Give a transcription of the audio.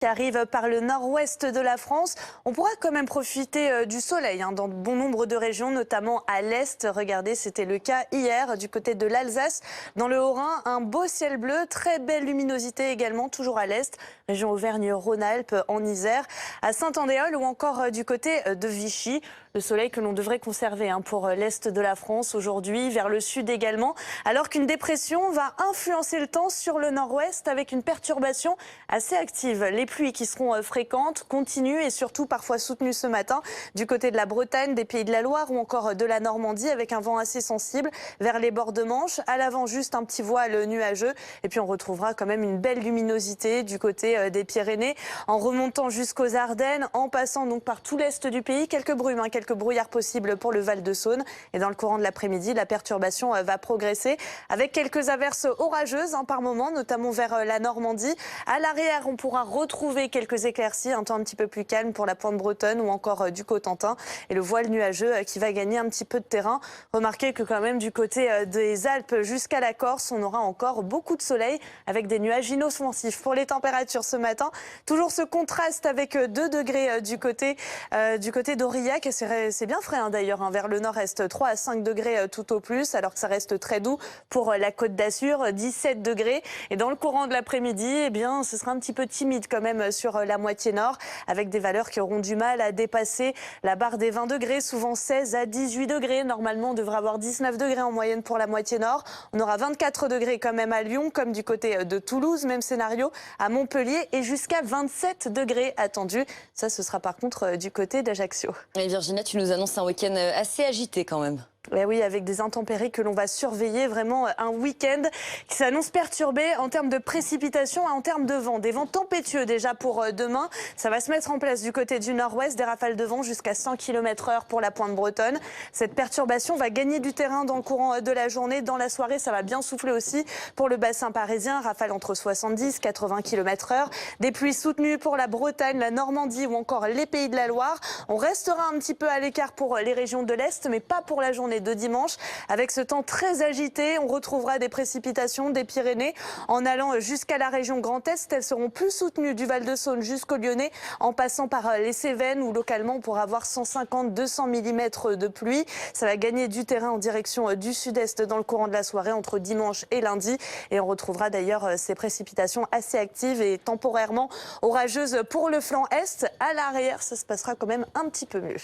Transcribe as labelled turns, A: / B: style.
A: Qui arrive par le nord-ouest de la France. On pourra quand même profiter du soleil dans bon nombre de régions, notamment à l'est. Regardez, c'était le cas hier du côté de l'Alsace. Dans le Haut-Rhin, un beau ciel bleu, très belle luminosité également, toujours à l'est. Région Auvergne-Rhône-Alpes, en Isère, à Saint-Andéol ou encore du côté de Vichy. Le soleil que l'on devrait conserver pour l'est de la France aujourd'hui, vers le sud également, alors qu'une dépression va influencer le temps sur le nord-ouest avec une perturbation assez active. Les pluies qui seront fréquentes, continues et surtout parfois soutenues ce matin du côté de la Bretagne, des Pays de la Loire ou encore de la Normandie avec un vent assez sensible vers les bords de Manche. À l'avant, juste un petit voile nuageux et puis on retrouvera quand même une belle luminosité du côté des Pyrénées en remontant jusqu'aux Ardennes, en passant donc par tout l'est du pays. Quelques brumes, quelques brouillards possibles pour le Val-de-Saône et dans le courant de l'après-midi, la perturbation va progresser avec quelques averses orageuses par moment, notamment vers la Normandie. À l'arrière, on pourra retrouver quelques éclaircies, un temps un petit peu plus calme pour la pointe bretonne ou encore du Cotentin et le voile nuageux qui va gagner un petit peu de terrain. Remarquez que quand même du côté des Alpes jusqu'à la Corse, on aura encore beaucoup de soleil avec des nuages inoffensifs. Pour les températures ce matin, toujours ce contraste avec 2 degrés du côté d'Aurillac. C'est bien frais d'ailleurs, vers le nord-est, 3 à 5 degrés tout au plus, alors que ça reste très doux pour la Côte d'Azur, 17 degrés. Et dans le courant de l'après-midi, ce sera un petit peu timide quand même sur la moitié nord, avec des valeurs qui auront du mal à dépasser la barre des 20 degrés, souvent 16 à 18 degrés. Normalement, on devrait avoir 19 degrés en moyenne pour la moitié nord. On aura 24 degrés quand même à Lyon, comme du côté de Toulouse, même scénario à Montpellier, et jusqu'à 27 degrés attendus. Ça, ce sera par contre du côté d'Ajaccio.
B: Et Virginia, tu nous annonces un week-end assez agité quand même.
A: Et oui, avec des intempéries que l'on va surveiller, vraiment un week-end qui s'annonce perturbé en termes de précipitations et en termes de vent. Des vents tempétueux déjà pour demain. Ça va se mettre en place du côté du nord-ouest, des rafales de vent jusqu'à 100 km/h pour la pointe bretonne. Cette perturbation va gagner du terrain dans le courant de la journée. Dans la soirée, ça va bien souffler aussi pour le bassin parisien. Rafales entre 70 et 80 km/h. Des pluies soutenues pour la Bretagne, la Normandie ou encore les Pays de la Loire. On restera un petit peu à l'écart pour les régions de l'Est, mais pas pour la journée de dimanche. Avec ce temps très agité, on retrouvera des précipitations des Pyrénées en allant jusqu'à la région Grand Est. Elles seront plus soutenues du Val-de-Saône jusqu'au Lyonnais, en passant par les Cévennes où localement on pourra avoir 150-200 mm de pluie. Ça va gagner du terrain en direction du sud-est dans le courant de la soirée entre dimanche et lundi. Et on retrouvera d'ailleurs ces précipitations assez actives et temporairement orageuses pour le flanc est. À l'arrière, ça se passera quand même un petit peu mieux.